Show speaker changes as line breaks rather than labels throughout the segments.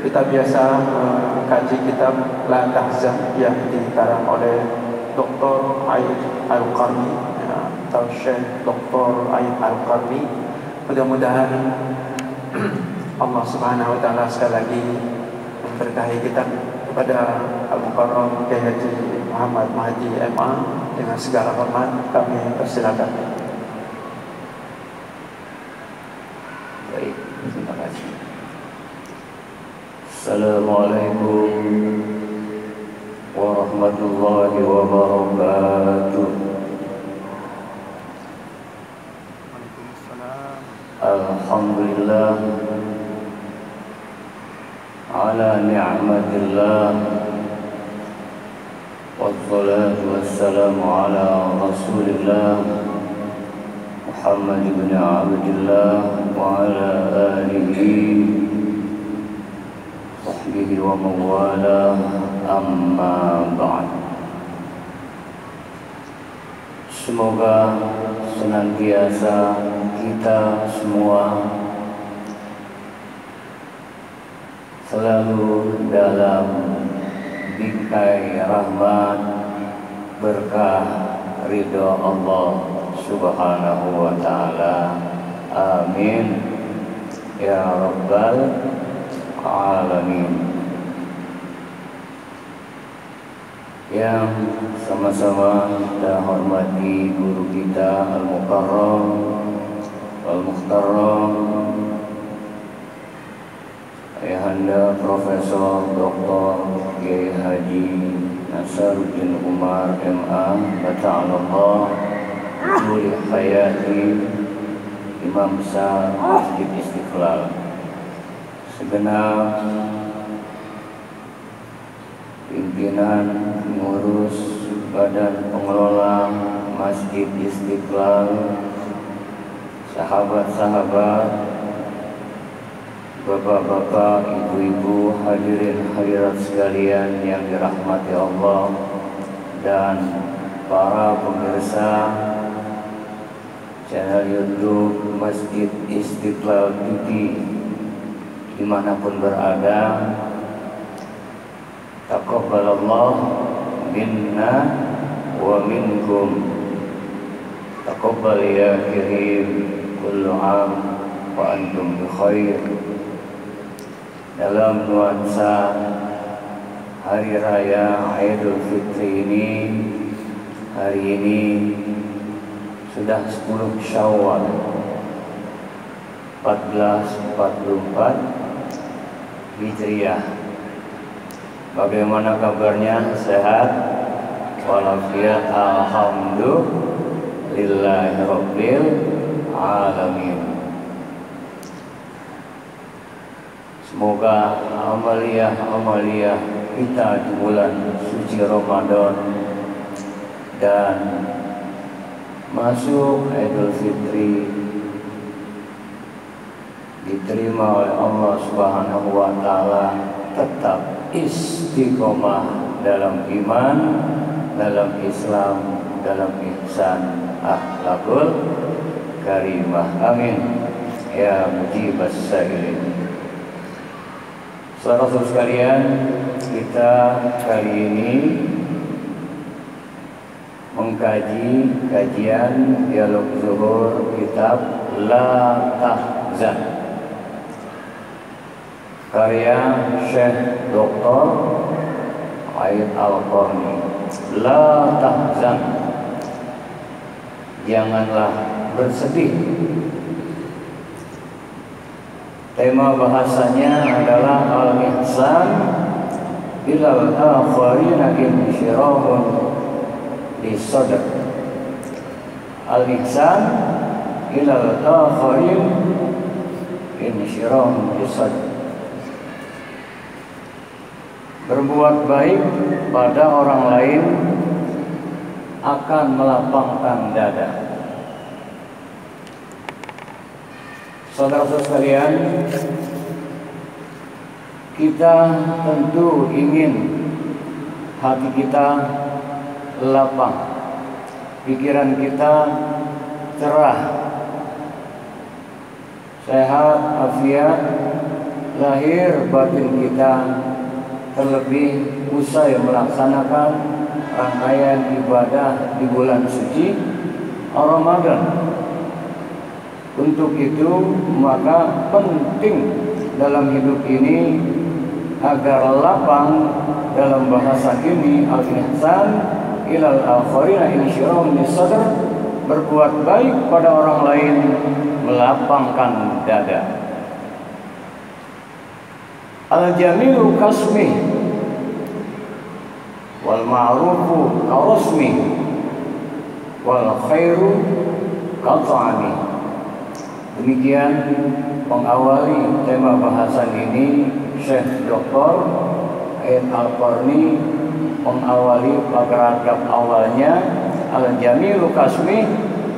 kita biasa kaji kitab La Tahzan yang dikarang oleh Dr. Aid Al-Qarni atau Syekh Dr. Aid Al-Qarni. Mudah-mudahan Allah Subhanahu wa taala sekali lagi memberkahi kita kepada Al-Mukarram Kiai Haji Muhammad Mahdi MA. Dengan segala hormat kami persilakan.
Baik, terima kasih. Assalamualaikum warahmatullahi wabarakatuh. Alhamdulillah ala ni'matillah, wassalatu wassalamu ala rasulillah Muhammad ibn Abdullah wa ala alihi sahbihi wa mawala, amma ba'd. Semoga senantiasa kita semua selalu dalam bingkai rahmat, berkah, ridha Allah Subhanahu wa ta'ala. Amin ya rabbal alamin. Yang sama-sama kita hormati guru kita Al-Mukarram Al-Muhtaram Ayahanda Profesor Dr. Kiai Haji Nasaruddin Umar MA Bata'allah Juli Hayati, Imam Besar Masjid Istiqlal, segenap pimpinan pengurus Badan Pengelola Masjid Istiqlal, sahabat-sahabat, bapak-bapak, ibu-ibu, hadirin hadirat sekalian yang dirahmati Allah, dan para pemirsa channel YouTube Masjid Istiqlal TV dimanapun berada. Taqabbalallah minna wa minkum. Taqabbal ya kirim, kullu am wa antum bi khair. Dalam nuansa hari raya Idul Fitri ini, hari ini sudah 10 Syawal 1444 Hijriah. Bagaimana kabarnya? Sehat walafiat? Alhamdulillahi rabbil alamin. Semoga amaliyah kita di bulan suci Ramadan dan masuk Idul Fitri diterima oleh Allah Subhanahu wa taala, tetap istiqomah dalam iman, dalam Islam, dalam ihsan, akhlakul karimah. Amin ya mujibas sa'ilin. Saudara-saudara sekalian, kita kali ini mengkaji kajian dialog zuhur kitab La Tahzan karya Syekh Dr. Aid Al-Qarni. La tahzan, janganlah bersedih. Tema bahasanya adalah al-ihsan ilal akharina insyirahun lisadr. Al-ihsan ilal akharin insyirahun lisadr. Berbuat baik pada orang lain akan melapangkan dada. Saudara-saudara sekalian, kita tentu ingin hati kita lapang, pikiran kita cerah, sehat, afiat, lahir batin kita, terlebih usai melaksanakan rangkaian ibadah di bulan suci Ramadan. Untuk itu maka penting dalam hidup ini agar lapang, dalam bahasa ini al-ihsan ilal akharina insyirah min sadr, berbuat baik pada orang lain, melapangkan dada. Al-jamilu kasmi wal ma'rufu karasmi wal khairu qat'ani. Demikian mengawali tema bahasan ini Syekh Dr. Ait Al-Qarni, mengawali paragraf awalnya, al-jamilu kasmi,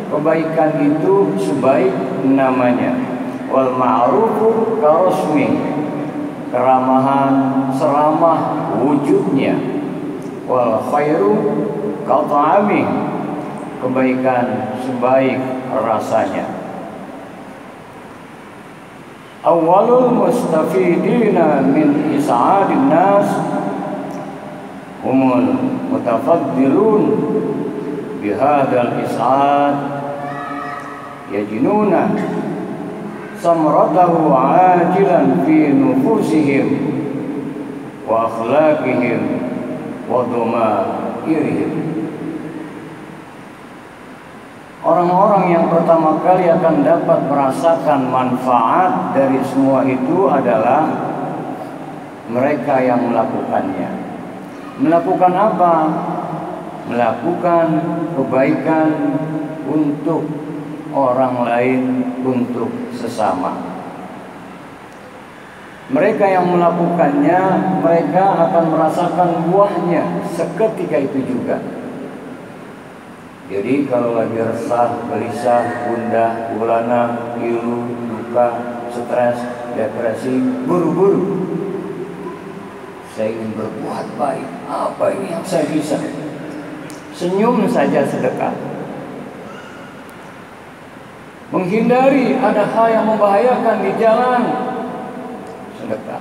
kebaikan itu sebaik namanya, wal ma'rufu karasmi, keramahan seramah wujudnya, wal khairu qat'ami, kebaikan sebaik rasanya. Awalul mustafidina min is'adin nas humul mutafaddilun bihadal is'ad yajinuna samratahu ajilan fi nufusihim wa akhlaqihim wa dhumairihim. Orang-orang yang pertama kali akan dapat merasakan manfaat dari semua itu adalah mereka yang melakukannya. Melakukan apa? Melakukan kebaikan untuk orang lain, untuk sesama. Mereka yang melakukannya, mereka akan merasakan buahnya seketika itu juga. Jadi kalau lagi resah, gelisah, gundah, gulana, pilu, duka, stres, depresi, buru-buru saya ingin berbuat baik. Apa ini yang saya bisa? Senyum saja sedekah. Menghindari ada hal yang membahayakan di jalan, sedekah.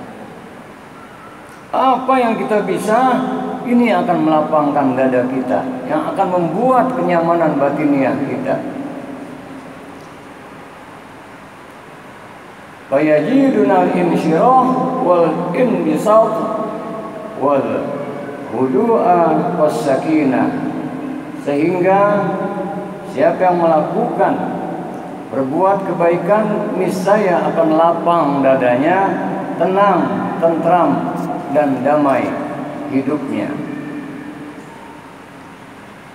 Apa yang kita bisa, ini akan melapangkan dada kita, yang akan membuat kenyamanan batiniah kita. Fayajidunal insyirah wal inbisat wal hudu'a was sakinah. Sehingga siapa yang melakukan berbuat kebaikan, niscaya akan lapang dadanya, tenang, tentram dan damai hidupnya.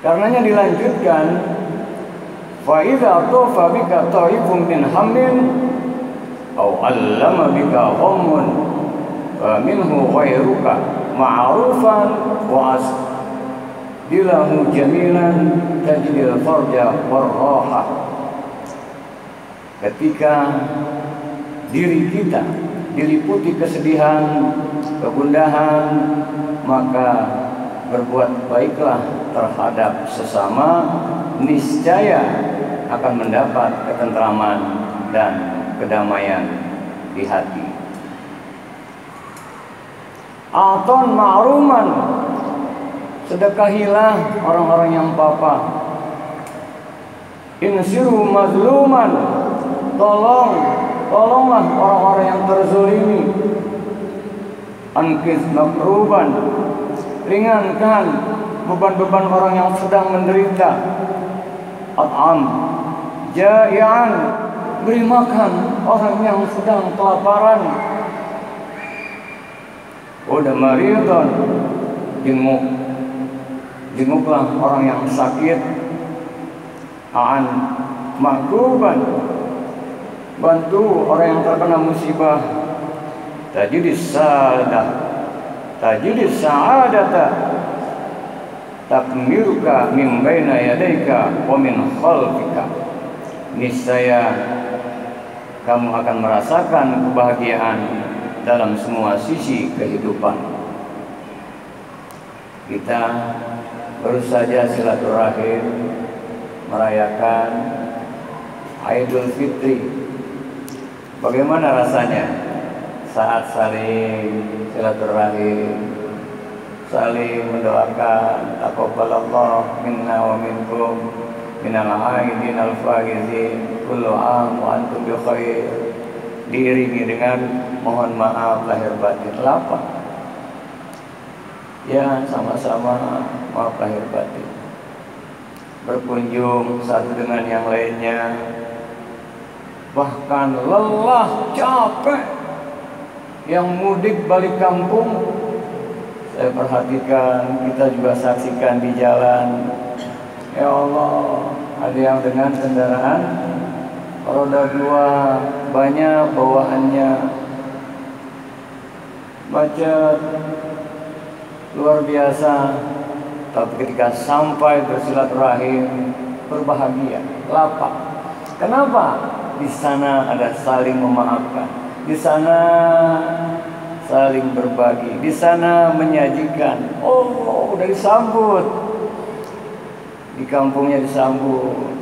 Karenanya dilanjutkan, fa idza tafa bika ta'ifun min hammin aw 'allama bika ghammun fa minhu ghairuka ma'rufan wa asdilahu jamilan tajidil farja warraha. Ketika diri kita diliputi kesedihan, kegundahan, maka berbuat baiklah terhadap sesama, niscaya akan mendapat ketentraman dan kedamaian di hati. Aton ma'ruman, sedekahilah orang-orang yang papa. Insiru mazluman, tolonglah orang-orang yang terzalimi. Anqidh makruban, ringankan beban-beban orang yang sedang menderita. At'am ja'ian, beri makan orang yang sedang kelaparan. Udah maridan, jenguklah orang yang sakit. An makruban, bantu orang yang terkena musibah. Tajidis sa'adata takmiruka min baina yadaika wa min khalfika. Niscaya kamu akan merasakan kebahagiaan dalam semua sisi kehidupan. Kita baru saja silaturahim merayakan Idul Fitri. Bagaimana rasanya saat saling silaturahim, saling mendoakan, taqabbalallahu minna wa minkum minal aidin al-faizin kullu am wa antum bi khair, diiringi dengan mohon maaf lahir batin. Lapang ya, sama-sama maaf lahir batin, berkunjung satu dengan yang lainnya, bahkan lelah capek yang mudik balik kampung. Saya perhatikan, kita juga saksikan di jalan, ya Allah, ada yang dengan kendaraan roda 2, banyak bawaannya, macet luar biasa. Tapi ketika sampai bersilaturahim, berbahagia, lapang. Kenapa? Di sana ada saling memaafkan, di sana saling berbagi, di sana menyajikan. Oh, udah disambut, di kampungnya disambut,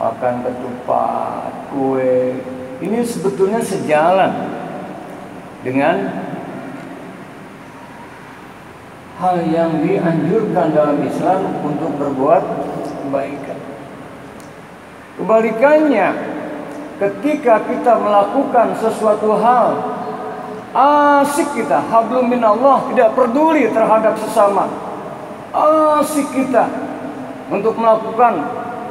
makan ketupat, kue. Ini sebetulnya sejalan dengan hal yang dianjurkan dalam Islam untuk berbuat kebaikan. Kebalikannya, ketika kita melakukan sesuatu hal, asik kita, hablum minallah, tidak peduli terhadap sesama, asik kita untuk melakukan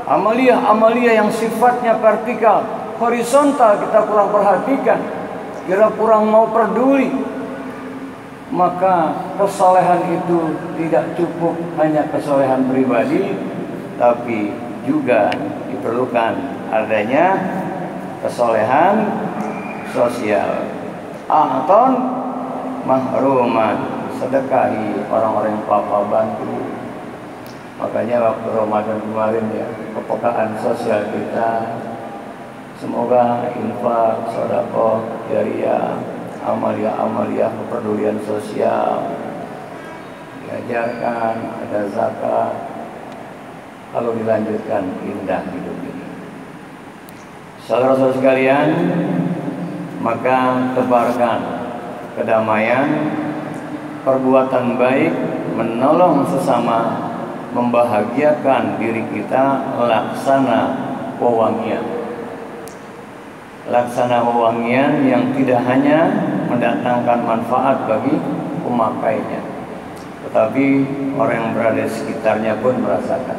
amalia-amalia yang sifatnya vertikal, horizontal, kita kurang perhatikan, kira kurang mau peduli, maka kesolehan itu tidak cukup hanya kesolehan pribadi, tapi juga diperlukan adanya kesolehan sosial. A'ton mahruman, sedekahi orang-orang yang papa bantu. Makanya waktu Ramadan kemarin ya, kepekaan sosial kita, semoga infak, sedekah jariyah, amalia-amalia kepedulian sosial diajarkan, ada zakat. Kalau dilanjutkan, indah hidup ini. Saudara-saudara sekalian, maka tebarkan kedamaian, perbuatan baik, menolong sesama, membahagiakan diri kita, laksana wewangian. Laksana wewangian yang tidak hanya mendatangkan manfaat bagi pemakainya, tetapi orang yang berada di sekitarnya pun merasakan.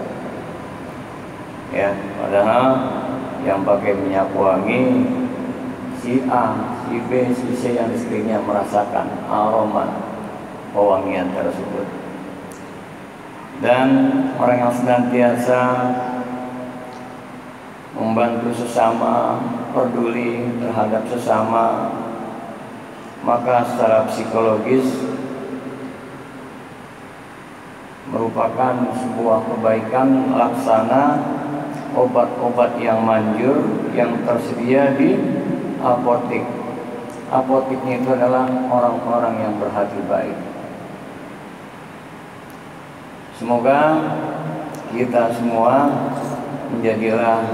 Ya, padahal yang pakai minyak wangi si A, si B, si C yang di sekelilingnya merasakan aroma wewangian tersebut. Dan orang yang senantiasa membantu sesama, peduli terhadap sesama, maka secara psikologis merupakan sebuah kebaikan, laksana obat-obat yang manjur yang tersedia di apotik. Apotiknya itu adalah orang-orang yang berhati baik. Semoga kita semua menjadilah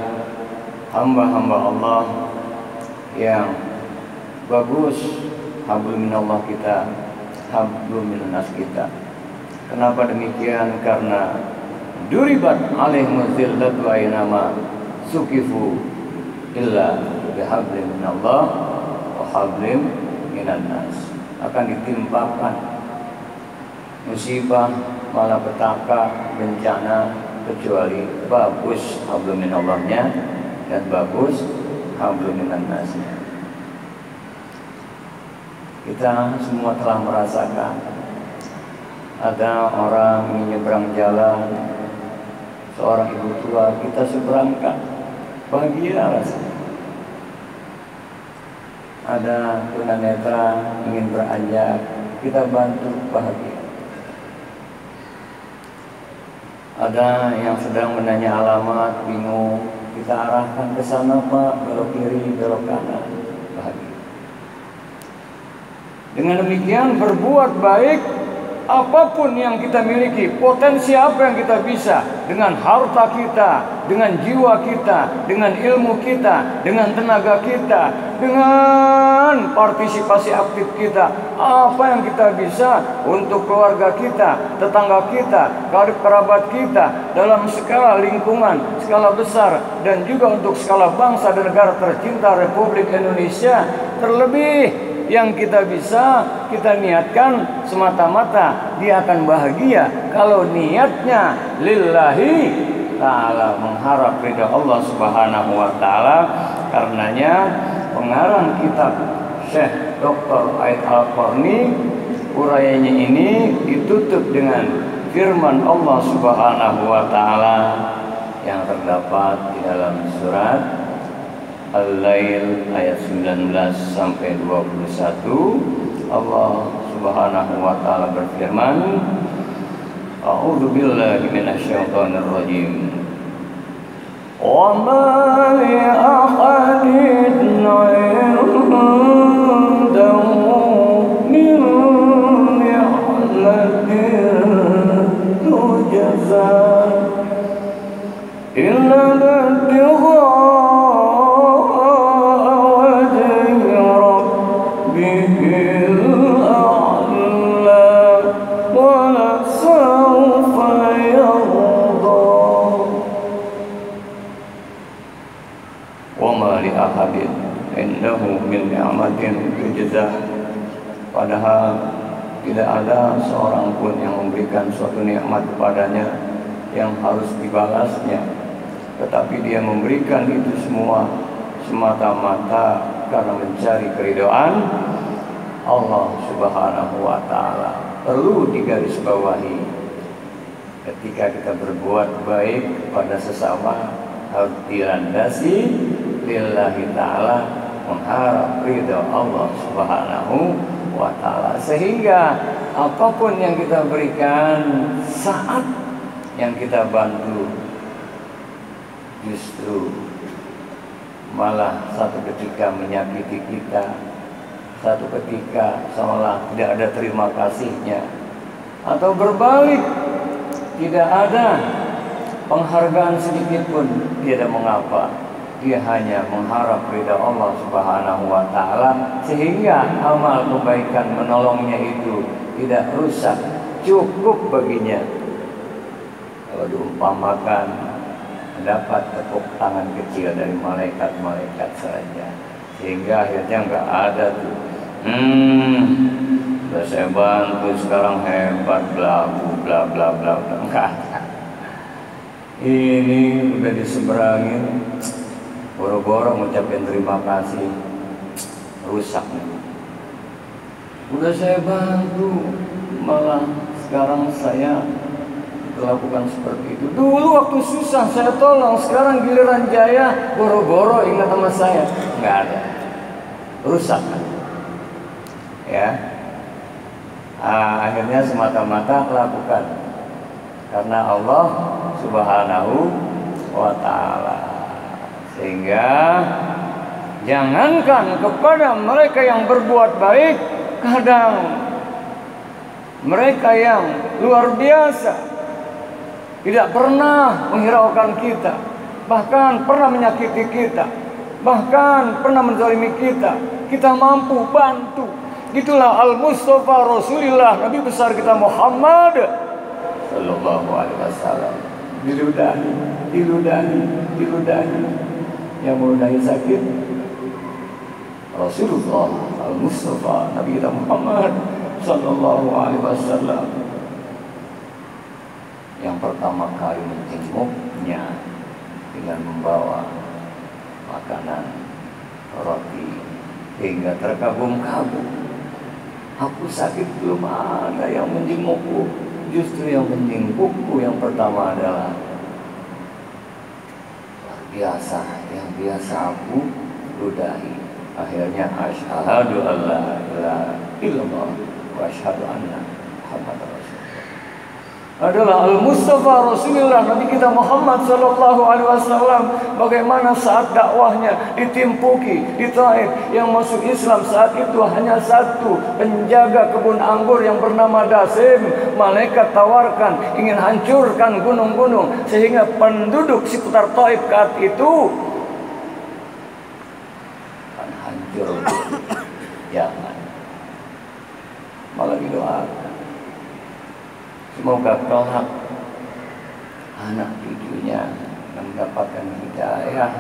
hamba-hamba Allah yang bagus, hablum minallah kita, hablum minannas kita. Kenapa demikian? Karena duribat alaihimuz zillatu aynama sukifu illa bihablin minallah wa hablim minannas. Akan ditimpakan musibah, malapetaka, bencana, kecuali bagus hablum minallahnya dan bagus hablum minannasnya. Kita semua telah merasakan ada orang menyeberang jalan, seorang ibu tua kita seberangkan, bahagia rasanya. Ada tunanetra ingin beranjak, kita bantu, bahagia. Ada yang sedang menanya alamat, bingung, kita arahkan ke sana Pak, belok kiri, belok kanan, bahagia. Dengan demikian berbuat baik apapun yang kita miliki, potensi apa yang kita bisa, dengan harta kita, dengan jiwa kita, dengan ilmu kita, dengan tenaga kita, dengan partisipasi aktif kita, apa yang kita bisa untuk keluarga kita, tetangga kita, karib kerabat kita, dalam skala lingkungan, skala besar, dan juga untuk skala bangsa dan negara tercinta Republik Indonesia. Terlebih yang kita bisa kita niatkan semata-mata dia akan bahagia kalau niatnya lillahi ta'ala, mengharap ridha Allah Subhanahu wa ta'ala. Karenanya pengarang kitab Syekh Dr. Aid Al-Qarni, urayanya ini ditutup dengan firman Allah Subhanahu wa ta'ala yang terdapat di dalam surat Al-Lail ayat 19 sampai 21. Allah Subhanahu wa ta'ala berfirman, A'udzu billahi minasyaitonir rajim. Wa ma li ahadin 'indahu min ni'matin tujza illa ibtigha ahadin indahu min ni'matin tujza. Padahal tidak ada seorang pun yang memberikan suatu nikmat kepadanya yang harus dibalasnya, tetapi dia memberikan itu semua semata-mata karena mencari keridhaan Allah Subhanahu wa ta'ala. Perlu digarisbawahi, ketika kita berbuat baik kepada sesama harus dilandasi lillahi ta'ala, mengharap ridha Allah Subhanahu wa ta'ala. Sehingga apapun yang kita berikan, saat yang kita bantu, justru malah satu ketika menyakiti kita, satu ketika seolah tidak ada terima kasihnya, atau berbalik, tidak ada penghargaan sedikit pun, tidak mengapa. Dia hanya mengharap ridha Allah Subhanahu wa ta'ala, sehingga amal kebaikan menolongnya itu tidak rusak, cukup baginya. Kalau diumpamakan dapat tepuk tangan kecil dari malaikat-malaikat saja, sehingga akhirnya nggak ada tuh udah saya bantu sekarang hebat bla bla bla bla bla, enggak ada. Ini udah diseberangin, boro-boro ngucapin terima kasih, rusak nih. Udah saya bantu, malah sekarang saya lakukan seperti itu. Dulu waktu susah saya tolong, sekarang giliran jaya boro-boro ingat sama saya. Nggak ada, rusak kan? Ya, akhirnya semata-mata lakukan karena Allah Subhanahu wa ta'ala. Sehingga jangankan kepada mereka yang berbuat baik, kadang mereka yang luar biasa tidak pernah menghiraukan kita, bahkan pernah menyakiti kita, bahkan pernah menzalimi kita, kita mampu bantu. Itulah Al-Mustafa Rasulullah, Nabi besar kita Muhammad Sallallahu Alaihi Wasallam. Diludahi, yang meludahi sakit Rasulullah Al-Mustafa Nabi kita Muhammad Sallallahu Alaihi Wasallam, yang pertama kali menjenguknya dengan membawa makanan roti hingga terkagum-kagum. Aku sakit belum ada yang menjengukku, justru yang menjengukku yang pertama adalah luar biasa, yang biasa aku ludahi. Akhirnya asyhadu alla ilaha illallah wa asyhadu anna Muhammadar Rasulullah. adalah Al-Mustafa Rasulullah Nabi kita Muhammad sallallahu alaihi wasallam. Bagaimana saat dakwahnya ditimpuki di Taif, yang masuk Islam saat itu hanya satu penjaga kebun anggur yang bernama Dasim. Malaikat tawarkan ingin hancurkan gunung-gunung sehingga penduduk sekitar Taif saat itu akan hancur. Jangan, malah didoakan semoga kelak anak cucunya mendapatkan hidayah.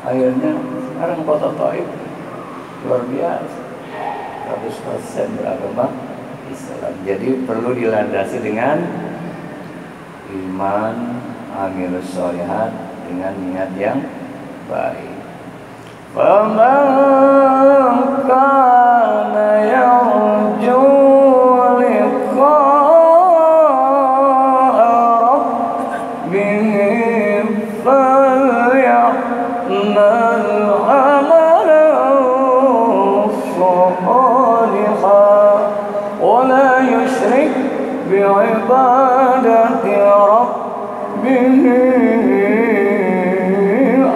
Akhirnya sekarang kota Taif luar biasa, 100% beragama Islam. Jadi perlu dilandasi dengan iman, amilus sholihat, dengan niat yang baik. Faman kana yarju بعبادة ربه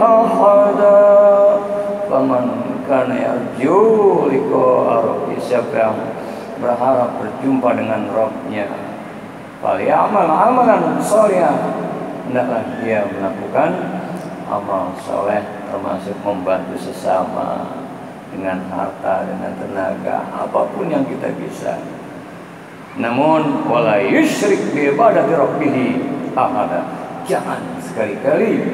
أحدا فمن كان يرجو لقاء ربه, siapa yang berharap berjumpa dengan Rabb-nya, falyamal amalan sholihan, hendaklah dia melakukan amal soleh, termasuk membantu sesama dengan harta, dengan tenaga, apapun yang kita bisa. Namun wala yusyrik bi ibadati rabbih ahada, jangan sekali-kali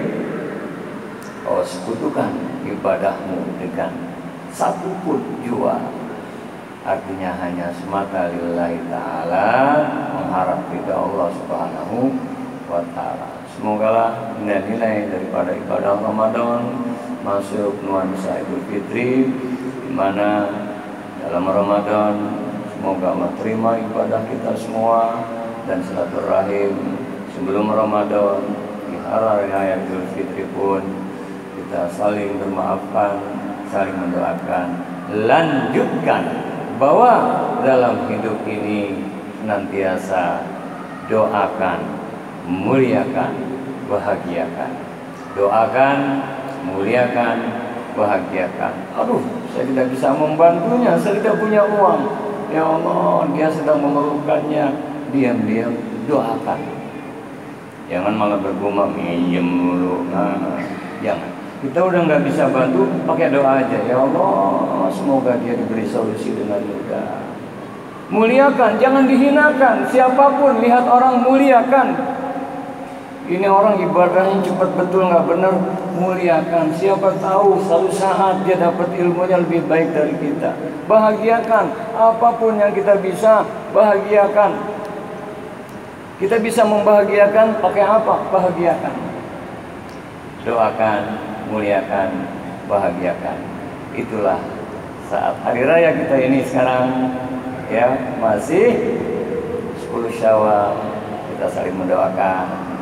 kau sekutukan ibadahmu dengan satu pun jua. Artinya hanya semata lillahi ta'ala, mengharap ridha Allah subhanahu wa ta'ala. Semoga nilai-nilai daripada ibadah Ramadan masuk nuansa Idul Fitri, di mana dalam Ramadan semoga Allah terima ibadah kita semua, dan silaturahim sebelum Ramadan, di hari raya Idul Fitri pun kita saling bermaafkan, saling mendoakan. Lanjutkan bahwa dalam hidup ini senantiasa doakan, muliakan, bahagiakan. Doakan, muliakan, bahagiakan. Aduh, saya tidak bisa membantunya, saya tidak punya uang. Ya Allah, dia sedang memerlukannya. Diam-diam doakan. Jangan malah bergumam, minjem dulu. Nah, jangan. Kita udah nggak bisa bantu, pakai doa aja. Ya Allah, semoga dia diberi solusi dengan mudah. Muliakan, jangan dihinakan. Siapapun lihat orang muliakan. Ini orang ibadahnya cepat betul nggak benar, muliakan. Siapa tahu suatu saat dia dapat ilmunya lebih baik dari kita. Bahagiakan, apapun yang kita bisa, bahagiakan. Kita bisa membahagiakan pakai apa? Bahagiakan. Doakan, muliakan, bahagiakan. Itulah saat hari raya kita ini sekarang, ya, masih 10 Syawal, kita saling mendoakan.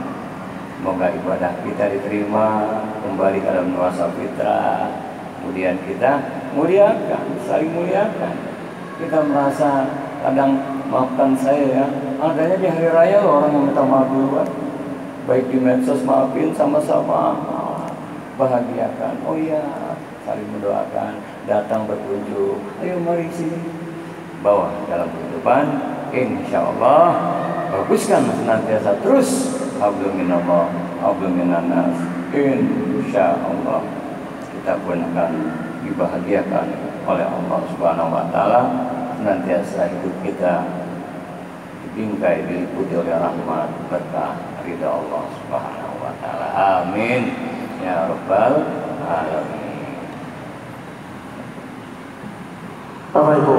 Semoga ibadah kita diterima, kembali ke dalam nuansa fitrah. Kemudian kita muliakan, saling muliakan. Kita merasa kadang, maafkan saya ya, adanya di hari raya loh orang yang minta maaf duluan. Baik di medsos, maafin sama-sama, bahagiakan. Oh iya, saling mendoakan, datang berkunjung. Ayo mari sini. Bawa dalam kehidupan, insya Allah baguskan senantiasa terus. Hablum minallah, hablum minannas. Insya Allah kita pun akan dibahagiakan oleh Allah Subhanahu wa Ta'ala. Senantiasa hidup kita dibingkai, diliputi oleh rahmat, berkah, ridha Allah Subhanahu wa Ta'ala. Amin ya rabbal alamin.
Bapak Ibu